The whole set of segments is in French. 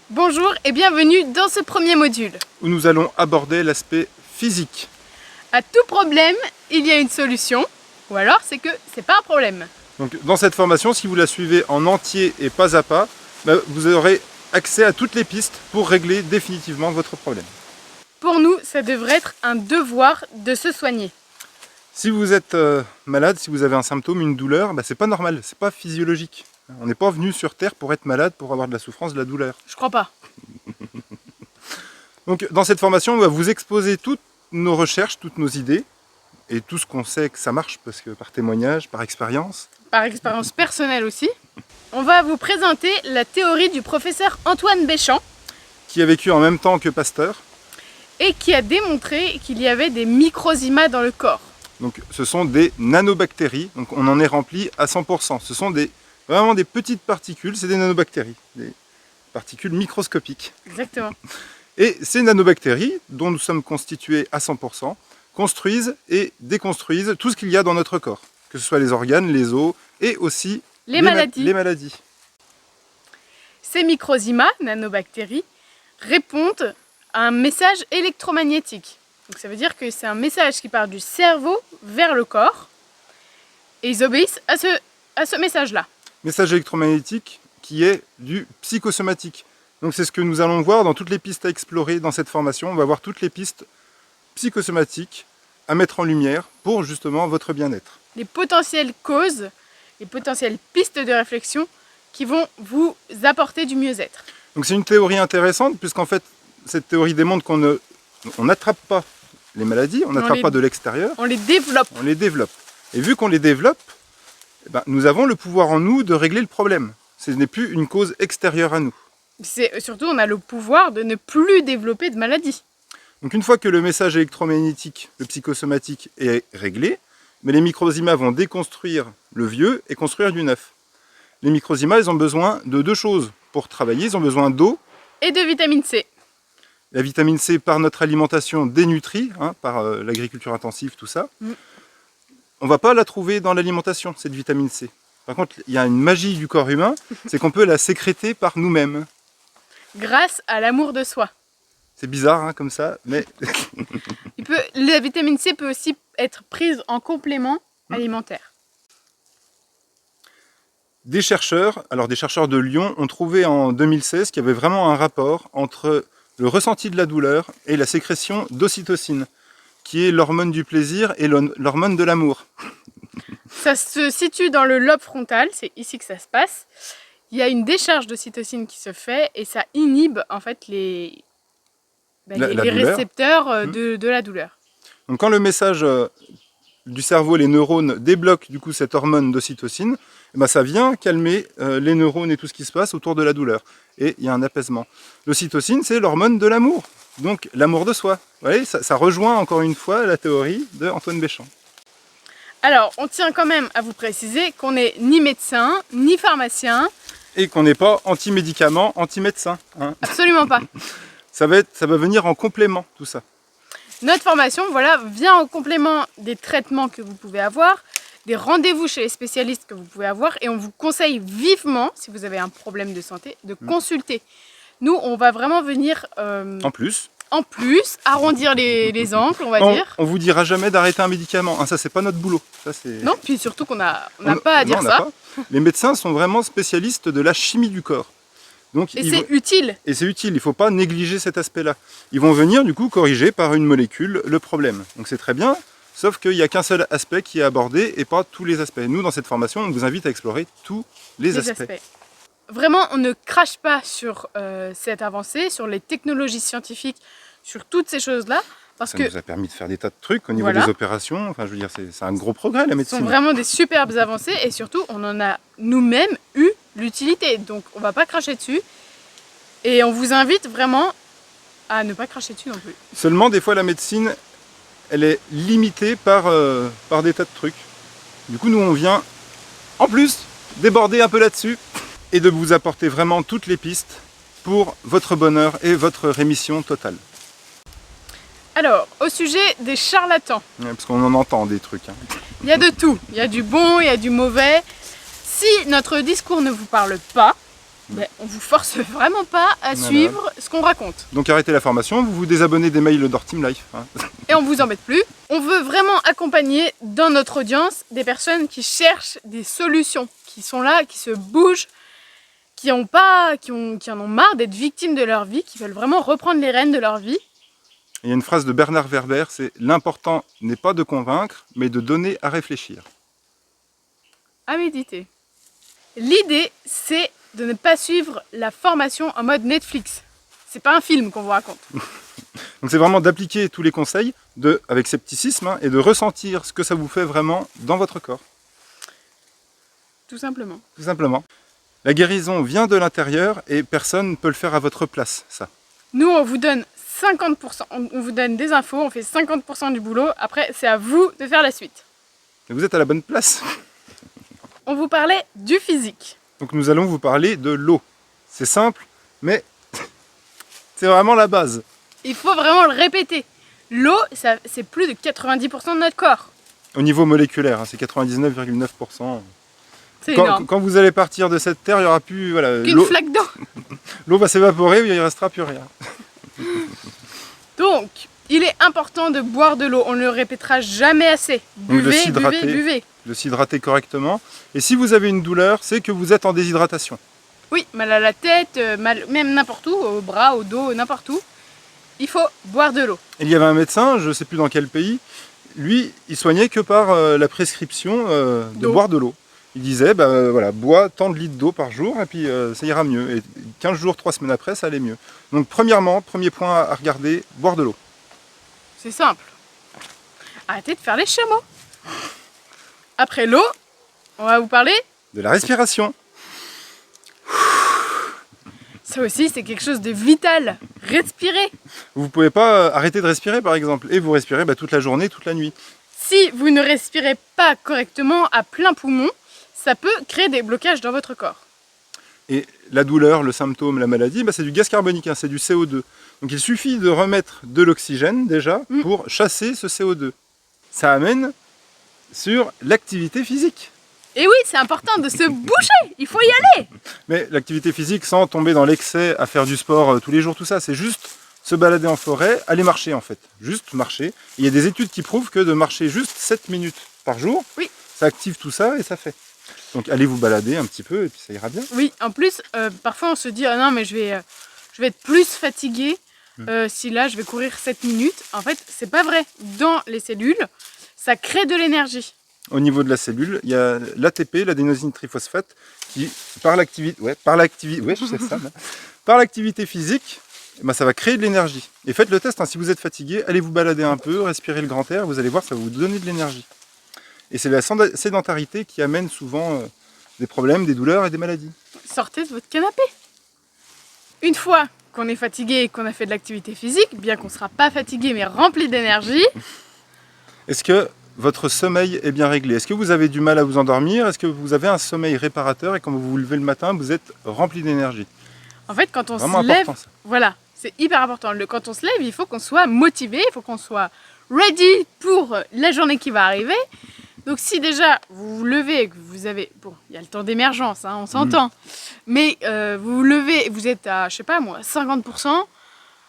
Bonjour et bienvenue dans ce premier module. Où nous allons aborder l'aspect physique. À tout problème, il y a une solution, ou alors c'est que c'est pas un problème. Donc, dans cette formation, si vous la suivez en entier et pas à pas, vous aurez accès à toutes les pistes pour régler définitivement votre problème. Pour nous, ça devrait être un devoir de se soigner. Si vous êtes malade, si vous avez un symptôme, une douleur, c'est pas normal, c'est pas physiologique. On n'est pas venu sur Terre pour être malade, pour avoir de la souffrance, de la douleur. Je crois pas. Donc dans cette formation, on va vous exposer toutes nos recherches, toutes nos idées, et tout ce qu'on sait que ça marche, parce que par témoignage, par expérience. Par expérience personnelle aussi. On va vous présenter la théorie du professeur Antoine Béchamp. Qui a vécu en même temps que Pasteur. Et qui a démontré qu'il y avait des microzymas dans le corps. Donc ce sont des nanobactéries, donc on en est rempli à 100%. Ce sont vraiment des petites particules, c'est des nanobactéries, des particules microscopiques. Exactement. Et ces nanobactéries, dont nous sommes constitués à 100%, construisent et déconstruisent tout ce qu'il y a dans notre corps, que ce soit les organes, les os et aussi les maladies. Ces microzymas, nanobactéries, répondent à un message électromagnétique. Donc ça veut dire que c'est un message qui part du cerveau vers le corps et ils obéissent à ce message-là. Message électromagnétique qui est du psychosomatique. Donc c'est ce que nous allons voir dans toutes les pistes à explorer dans cette formation. On va voir toutes les pistes psychosomatiques à mettre en lumière pour justement votre bien-être. Les potentielles causes, les potentielles pistes de réflexion qui vont vous apporter du mieux-être. Donc c'est une théorie intéressante puisqu'en fait cette théorie démontre qu'on n'attrape pas les maladies, on n'attrape pas de l'extérieur. On les développe. On les développe. Et vu qu'on les développe, nous avons le pouvoir en nous de régler le problème. Ce n'est plus une cause extérieure à nous. Surtout, on a le pouvoir de ne plus développer de maladies. Donc une fois que le message électromagnétique, le psychosomatique est réglé, les microzymas vont déconstruire le vieux et construire du neuf. Les microzymas, ils ont besoin de deux choses pour travailler. Ils ont besoin d'eau. Et de vitamine C. La vitamine C par notre alimentation dénutrie, par l'agriculture intensive, tout ça. On ne va pas la trouver dans l'alimentation, cette vitamine C. Par contre, il y a une magie du corps humain, c'est qu'on peut la sécréter par nous-mêmes. Grâce à l'amour de soi. C'est bizarre comme ça, mais... La vitamine C peut aussi être prise en complément alimentaire. Des chercheurs de Lyon, ont trouvé en 2016 qu'il y avait vraiment un rapport entre le ressenti de la douleur et la sécrétion d'ocytocine, qui est l'hormone du plaisir et l'hormone de l'amour. Ça se situe dans le lobe frontal, c'est ici que ça se passe. Il y a une décharge d'ocytocine qui se fait et ça inhibe en fait les récepteurs de la douleur. Donc quand le message du cerveau, les neurones, débloquent du coup cette hormone d'ocytocine, ça vient calmer les neurones et tout ce qui se passe autour de la douleur. Et il y a un apaisement. L'ocytocine, c'est l'hormone de l'amour, donc l'amour de soi. Vous voyez, ça rejoint encore une fois la théorie d'Antoine Béchamp. Alors, on tient quand même à vous préciser qu'on n'est ni médecin, ni pharmacien. Et qu'on n'est pas anti-médicament, anti-médecin. Absolument pas. Ça va venir en complément, tout ça. Notre formation, vient en complément des traitements que vous pouvez avoir, des rendez-vous chez les spécialistes que vous pouvez avoir, et on vous conseille vivement, si vous avez un problème de santé, de consulter. Nous, on va vraiment venir... En plus, arrondir les angles, on va dire. On vous dira jamais d'arrêter un médicament, ça c'est pas notre boulot. Ça, non, puis surtout qu'on n'a pas à dire ça. Les médecins sont vraiment spécialistes de la chimie du corps. Donc, c'est utile. Et c'est utile, il ne faut pas négliger cet aspect-là. Ils vont venir du coup corriger par une molécule le problème. Donc c'est très bien, sauf qu'il n'y a qu'un seul aspect qui est abordé et pas tous les aspects. Nous, dans cette formation, on vous invite à explorer tous les aspects. Vraiment, on ne crache pas sur cette avancée, sur les technologies scientifiques, sur toutes ces choses-là. Ça nous a permis de faire des tas de trucs au niveau des opérations. Enfin, je veux dire, c'est un gros progrès, la médecine. Ce sont vraiment des superbes avancées et surtout, on en a nous-mêmes eu l'utilité. Donc, on ne va pas cracher dessus. Et on vous invite vraiment à ne pas cracher dessus non plus. Seulement, des fois, la médecine, elle est limitée par des tas de trucs. Du coup, nous, on vient, en plus, déborder un peu là-dessus et de vous apporter vraiment toutes les pistes pour votre bonheur et votre rémission totale. Alors, au sujet des charlatans. Parce qu'on en entend des trucs. Il y a de tout. Il y a du bon, il y a du mauvais. Si notre discours ne vous parle pas, Ben, on vous force vraiment pas à Voilà. suivre ce qu'on raconte. Donc arrêtez la formation, vous vous désabonnez des mails d'Or Team Life. Hein. Et on vous embête plus. On veut vraiment accompagner dans notre audience des personnes qui cherchent des solutions, qui sont là, qui se bougent, qui en ont marre d'être victimes de leur vie, qui veulent vraiment reprendre les rênes de leur vie. Il y a une phrase de Bernard Werber, c'est « L'important n'est pas de convaincre, mais de donner à réfléchir ». À méditer. L'idée, c'est de ne pas suivre la formation en mode Netflix. C'est pas un film qu'on vous raconte. Donc c'est vraiment d'appliquer tous les conseils avec scepticisme hein, et de ressentir ce que ça vous fait vraiment dans votre corps. Tout simplement. Tout simplement. La guérison vient de l'intérieur et personne ne peut le faire à votre place, ça. Nous, on vous donne 50%, on vous donne des infos, on fait 50% du boulot. Après, c'est à vous de faire la suite. Et vous êtes à la bonne place. On vous parlait du physique. Donc nous allons vous parler de l'eau. C'est simple, mais c'est vraiment la base. Il faut vraiment le répéter. L'eau, c'est plus de 90% de notre corps. Au niveau moléculaire, hein, c'est 99,9%. C'est énorme. Quand vous allez partir de cette terre, il n'y aura plus... Voilà, Qu'une flaque d'eau. l'eau va s'évaporer, il ne restera plus rien. Donc, il est important de boire de l'eau. On ne le répétera jamais assez. Donc, Buvez, buvez, buvez. De s'hydrater correctement. Et si vous avez une douleur, c'est que vous êtes en déshydratation. Oui, mal à la tête, mal, même n'importe où, au bras, au dos, n'importe où. Il faut boire de l'eau. Il y avait un médecin, je ne sais plus dans quel pays, lui, il soignait que par la prescription de boire de l'eau. Il disait, voilà, bois tant de litres d'eau par jour et puis ça ira mieux. Et 15 jours, 3 semaines après, ça allait mieux. Donc premièrement, premier point à regarder, boire de l'eau. C'est simple. Arrêtez de faire les chameaux. Après l'eau, on va vous parler. De la respiration. Ça aussi, c'est quelque chose de vital. Respirer. Vous ne pouvez pas arrêter de respirer par exemple. Et vous respirez toute la journée, toute la nuit. Si vous ne respirez pas correctement à plein poumon, ça peut créer des blocages dans votre corps. Et la douleur, le symptôme, la maladie, c'est du gaz carbonique, hein, c'est du CO2. Donc il suffit de remettre de l'oxygène déjà pour chasser ce CO2. Ça amène sur l'activité physique. Et oui, c'est important de se bouger, il faut y aller. Mais l'activité physique sans tomber dans l'excès à faire du sport tous les jours, tout ça, c'est juste se balader en forêt, aller marcher en fait. Juste marcher. Et il y a des études qui prouvent que de marcher juste 7 minutes par jour, ça active tout ça et ça fait. Donc allez vous balader un petit peu et puis ça ira bien. Oui, en plus, parfois on se dit, ah non mais je vais être plus fatigué si là je vais courir 7 minutes. En fait, c'est pas vrai. Dans les cellules, ça crée de l'énergie. Au niveau de la cellule, il y a l'ATP, l'adénosine triphosphate, qui par l'activité physique, ça va créer de l'énergie. Et faites le test, hein, si vous êtes fatigué, allez vous balader un peu, respirez le grand air, vous allez voir, ça va vous donner de l'énergie. Et c'est la sédentarité qui amène souvent des problèmes, des douleurs et des maladies. Sortez de votre canapé. Une fois qu'on est fatigué et qu'on a fait de l'activité physique, bien qu'on ne sera pas fatigué mais rempli d'énergie. Est-ce que votre sommeil est bien réglé? Est-ce que vous avez du mal à vous endormir? Est-ce que vous avez un sommeil réparateur et quand vous vous levez le matin, vous êtes rempli d'énergie? En fait, quand on Vraiment se lève, important, ça. Voilà, c'est hyper important. Quand on se lève, il faut qu'on soit motivé, il faut qu'on soit ready pour la journée qui va arriver. Donc si déjà vous vous levez et que vous avez... Bon, il y a le temps d'émergence, hein, on s'entend. Mais vous vous levez et vous êtes à, je sais pas moi, 50%.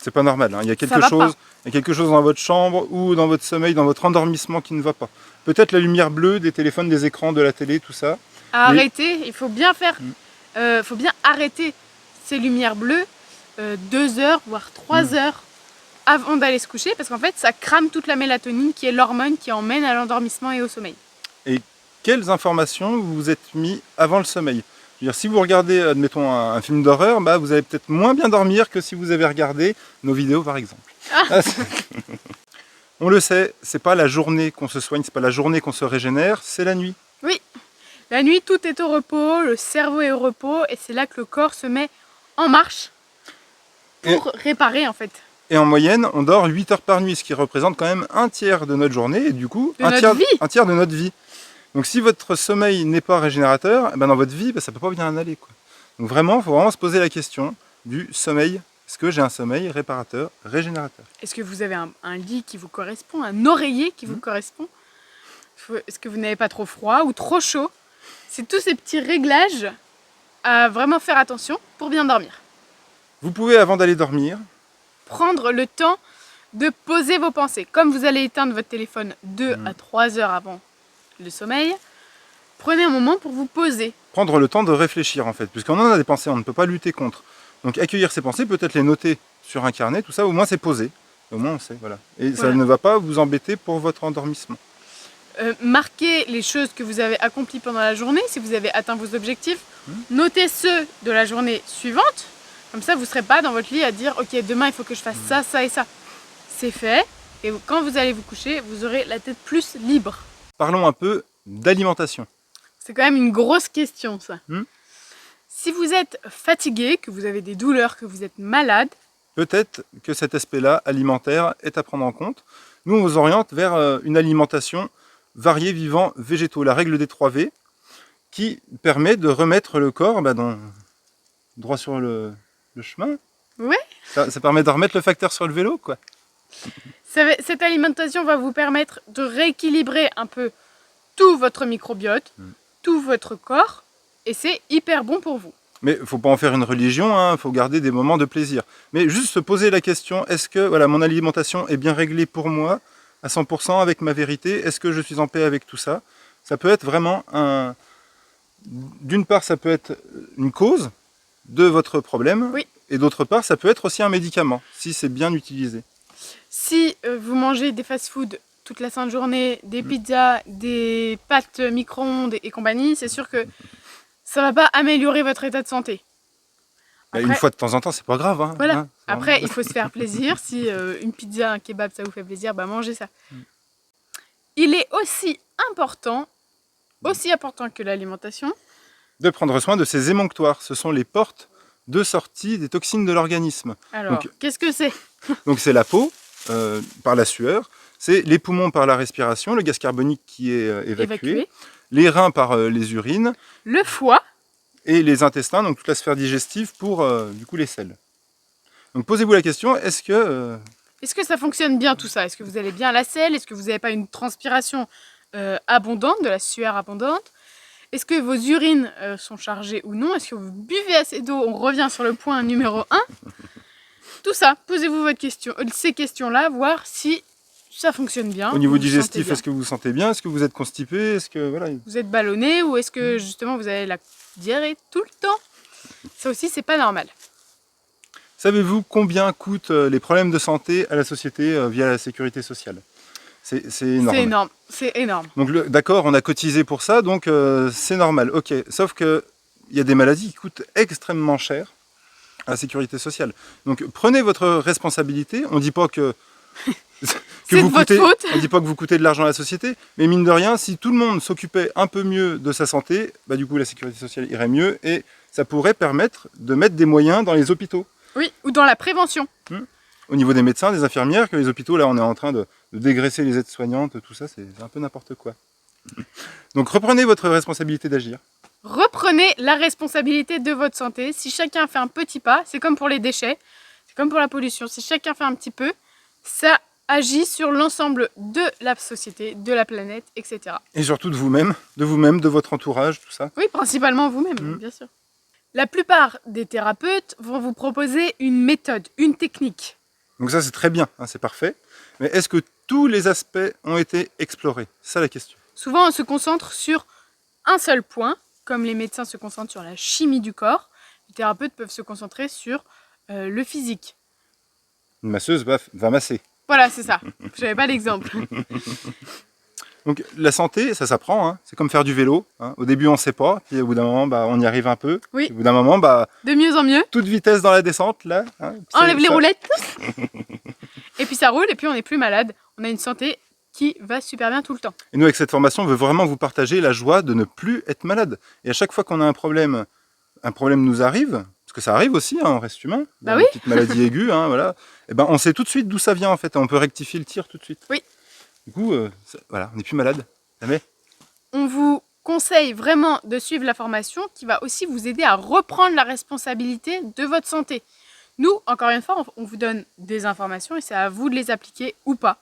C'est pas normal, hein. Il y a quelque chose dans votre chambre ou dans votre sommeil, dans votre endormissement qui ne va pas. Peut-être la lumière bleue des téléphones, des écrans, de la télé, tout ça. Arrêter, il faut bien faire... faut bien arrêter ces lumières bleues 2 heures, voire 3 heures avant d'aller se coucher, parce qu'en fait, ça crame toute la mélatonine, qui est l'hormone qui emmène à l'endormissement et au sommeil. Et quelles informations vous vous êtes mis avant le sommeil? Je veux dire, si vous regardez, admettons, un film d'horreur, vous allez peut-être moins bien dormir que si vous avez regardé nos vidéos, par exemple. On le sait, c'est pas la journée qu'on se soigne, c'est pas la journée qu'on se régénère, c'est la nuit. Oui, la nuit, tout est au repos, le cerveau est au repos, et c'est là que le corps se met en marche pour réparer, en fait. Et en moyenne, on dort 8 heures par nuit, ce qui représente quand même un tiers de notre journée, et du coup, un tiers de notre vie. Donc si votre sommeil n'est pas régénérateur, dans votre vie, ça ne peut pas bien aller, quoi. Donc vraiment, il faut vraiment se poser la question du sommeil. Est-ce que j'ai un sommeil réparateur, régénérateur? Est-ce que vous avez un lit qui vous correspond, un oreiller qui vous correspond? Est-ce que vous n'avez pas trop froid ou trop chaud? C'est tous ces petits réglages à vraiment faire attention pour bien dormir. Vous pouvez, avant d'aller dormir, Prendre le temps de poser vos pensées. Comme vous allez éteindre votre téléphone 2 à 3 heures avant le sommeil, prenez un moment pour vous poser. prendre le temps de réfléchir en fait, puisqu'on en a des pensées, on ne peut pas lutter contre. Donc accueillir ces pensées, peut-être les noter sur un carnet, tout ça, au moins c'est posé. Au moins on sait, voilà. Et ça Voilà. ne va pas vous embêter pour votre endormissement. Marquez les choses que vous avez accomplies pendant la journée, si vous avez atteint vos objectifs. Notez ceux de la journée suivante. Comme ça, vous ne serez pas dans votre lit à dire « Ok, demain, il faut que je fasse ça, ça et ça ». C'est fait. Et quand vous allez vous coucher, vous aurez la tête plus libre. Parlons un peu d'alimentation. C'est quand même une grosse question, ça. Hmm. Si vous êtes fatigué, que vous avez des douleurs, que vous êtes malade, Peut-être que cet aspect-là, alimentaire, est à prendre en compte. Nous, on vous oriente vers une alimentation variée, vivant, végétaux. La règle des 3 V, qui permet de remettre le corps droit sur le chemin. Ouais. Ça permet de remettre le facteur sur le vélo, quoi. Cette alimentation va vous permettre de rééquilibrer un peu tout votre microbiote, tout votre corps, et c'est hyper bon pour vous. Mais il ne faut pas en faire une religion, il faut garder des moments de plaisir. Mais juste se poser la question, est-ce que voilà, mon alimentation est bien réglée pour moi, à 100% avec ma vérité? Est-ce que je suis en paix avec tout ça? Ça peut être vraiment un... D'une part, ça peut être une cause de votre problème, Oui. et d'autre part, ça peut être aussi un médicament, si c'est bien utilisé. Si vous mangez des fast-foods toute la sainte journée, des pizzas, des pâtes micro-ondes et compagnie, c'est sûr que ça va pas améliorer votre état de santé. Une Après, fois de temps en temps, c'est pas grave. voilà. C'est Après, vraiment- il faut se faire plaisir. Si une pizza, un kebab, ça vous fait plaisir, bah mangez ça. Il est aussi important que l'alimentation, de prendre soin de ces émonctoires. Ce sont les portes de sortie des toxines de l'organisme. alors, qu'est-ce que c'est? Donc c'est la peau par la sueur, c'est les poumons par la respiration, le gaz carbonique qui est évacué, les reins par les urines, Le foie, et les intestins, donc toute la sphère digestive pour du coup les selles. Donc posez-vous la question, est-ce que ça fonctionne bien tout ça? Est-ce que vous allez bien à la selle? Est-ce que vous n'avez pas une transpiration abondante, de la sueur abondante? Est-ce que vos urines sont chargées ou non? Est-ce que vous buvez assez d'eau? On revient sur le point numéro 1. Tout ça, posez-vous ces questions-là, voir si ça fonctionne bien. au niveau vous vous sentez digestif, bien. est-ce que vous vous sentez bien? Est-ce que vous êtes constipé? Est-ce que voilà. Vous êtes ballonné ou est-ce que justement vous avez la diarrhée tout le temps? Ça aussi, c'est pas normal. Savez-vous combien coûtent les problèmes de santé à la société via la sécurité sociale? C'est énorme. C'est énorme, c'est énorme. Donc d'accord, on a cotisé pour ça, donc c'est normal. Ok, sauf que il y a des maladies qui coûtent extrêmement cher à la sécurité sociale. Donc prenez votre responsabilité. On ne dit pas que C'est de votre faute. on dit pas que vous coûtez de l'argent à la société, mais mine de rien, si tout le monde s'occupait un peu mieux de sa santé, bah du coup la sécurité sociale irait mieux et ça pourrait permettre de mettre des moyens dans les hôpitaux. Oui, ou dans la prévention. Au niveau des médecins, des infirmières, que les hôpitaux, là, on est en train de dégraisser les aides-soignantes, tout ça, c'est un peu n'importe quoi. Donc reprenez votre responsabilité d'agir. Reprenez la responsabilité de votre santé. Si chacun fait un petit pas, c'est comme pour les déchets, c'est comme pour la pollution. Si chacun fait un petit peu, ça agit sur l'ensemble de la société, de la planète, etc. Et surtout de vous-même, de votre entourage, tout ça. Oui, principalement vous-même, bien sûr. La plupart des thérapeutes vont vous proposer une méthode, une technique. Donc ça, c'est très bien, c'est parfait. Mais est-ce que tous les aspects ont été explorés? C'est ça la question. Souvent, on se concentre sur un seul point, comme les médecins se concentrent sur la chimie du corps. Les thérapeutes peuvent se concentrer sur le physique. Une masseuse va masser. Voilà, c'est ça. Je n'avais pas d'exemple. Donc la santé, ça s'apprend, c'est comme faire du vélo. Au début, on ne sait pas, puis au bout d'un moment, on y arrive un peu. Oui. Puis, au bout d'un moment, de mieux en mieux. toute vitesse dans la descente, là. Enlève les roulettes. Et puis ça roule, et puis on n'est plus malade. On a une santé qui va super bien tout le temps. Et nous, avec cette formation, on veut vraiment vous partager la joie de ne plus être malade. Et à chaque fois qu'on a un problème nous arrive, parce que ça arrive aussi, on reste humain, Bah une oui. petite maladie aiguë, voilà. Et on sait tout de suite d'où ça vient en fait, on peut rectifier le tir tout de suite. Oui. Du coup, voilà, on n'est plus malade, jamais. On vous conseille vraiment de suivre la formation qui va aussi vous aider à reprendre la responsabilité de votre santé. Nous, encore une fois, on vous donne des informations et c'est à vous de les appliquer ou pas.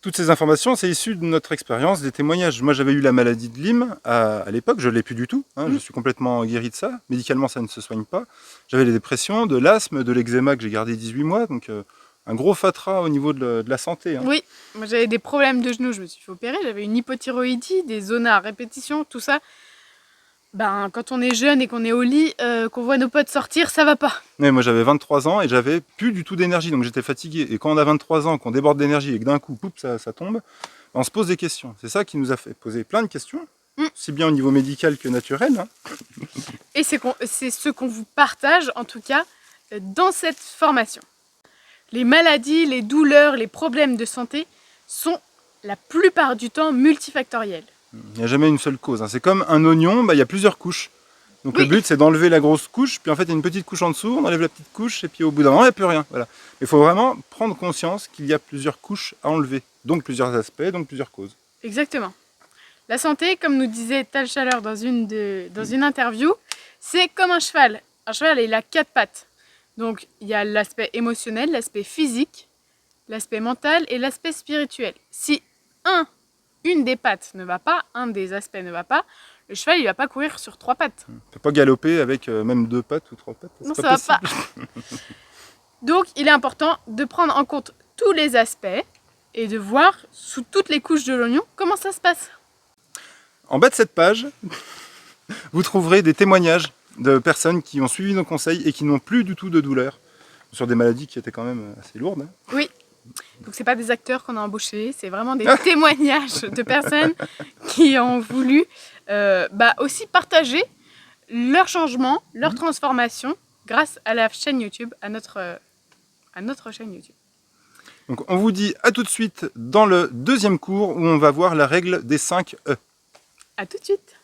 Toutes ces informations, c'est issu de notre expérience, des témoignages. Moi, j'avais eu la maladie de Lyme à l'époque, je ne l'ai plus du tout. Je suis complètement guéri de ça. Médicalement, ça ne se soigne pas. J'avais les dépressions, de l'asthme, de l'eczéma que j'ai gardé 18 mois. Donc, un gros fatras au niveau de la santé. Oui, moi j'avais des problèmes de genoux, je me suis fait opérer. J'avais une hypothyroïdie, des zones à répétition, tout ça. Ben, quand on est jeune et qu'on est au lit, qu'on voit nos potes sortir, ça va pas. Mais moi j'avais 23 ans et j'avais plus du tout d'énergie, donc j'étais fatigué. Et quand on a 23 ans, qu'on déborde d'énergie et que d'un coup, poup, ça tombe, on se pose des questions. C'est ça qui nous a fait poser plein de questions, aussi bien au niveau médical que naturel. Et c'est ce qu'on vous partage, en tout cas, dans cette formation. Les maladies, les douleurs, les problèmes de santé sont la plupart du temps multifactoriels. Il n'y a jamais une seule cause. C'est comme un oignon, il y a plusieurs couches. Donc oui. Le but c'est d'enlever la grosse couche, puis en fait il y a une petite couche en dessous, on enlève la petite couche, et puis au bout d'un moment il n'y a plus rien. Voilà. Il faut vraiment prendre conscience qu'il y a plusieurs couches à enlever, donc plusieurs aspects, donc plusieurs causes. Exactement. La santé, comme nous disait Tal Chaleur dans une interview, c'est comme un cheval. Un cheval, il a 4 pattes. Donc il y a l'aspect émotionnel, l'aspect physique, l'aspect mental et l'aspect spirituel. Si une des pattes ne va pas, un des aspects ne va pas, le cheval il va pas courir sur 3 pattes. Il ne peut pas galoper avec même 2 pattes ou 3 pattes. Non, ça va pas. Donc il est important de prendre en compte tous les aspects et de voir sous toutes les couches de l'oignon comment ça se passe. En bas de cette page, vous trouverez des témoignages de personnes qui ont suivi nos conseils et qui n'ont plus du tout de douleur sur des maladies qui étaient quand même assez lourdes. Oui. Donc c'est pas des acteurs qu'on a embauchés, c'est vraiment des témoignages de personnes qui ont voulu aussi partager leur changement, leur transformation grâce à la chaîne YouTube, à notre chaîne YouTube. Donc on vous dit à tout de suite dans le deuxième cours où on va voir la règle des 5 E. À tout de suite.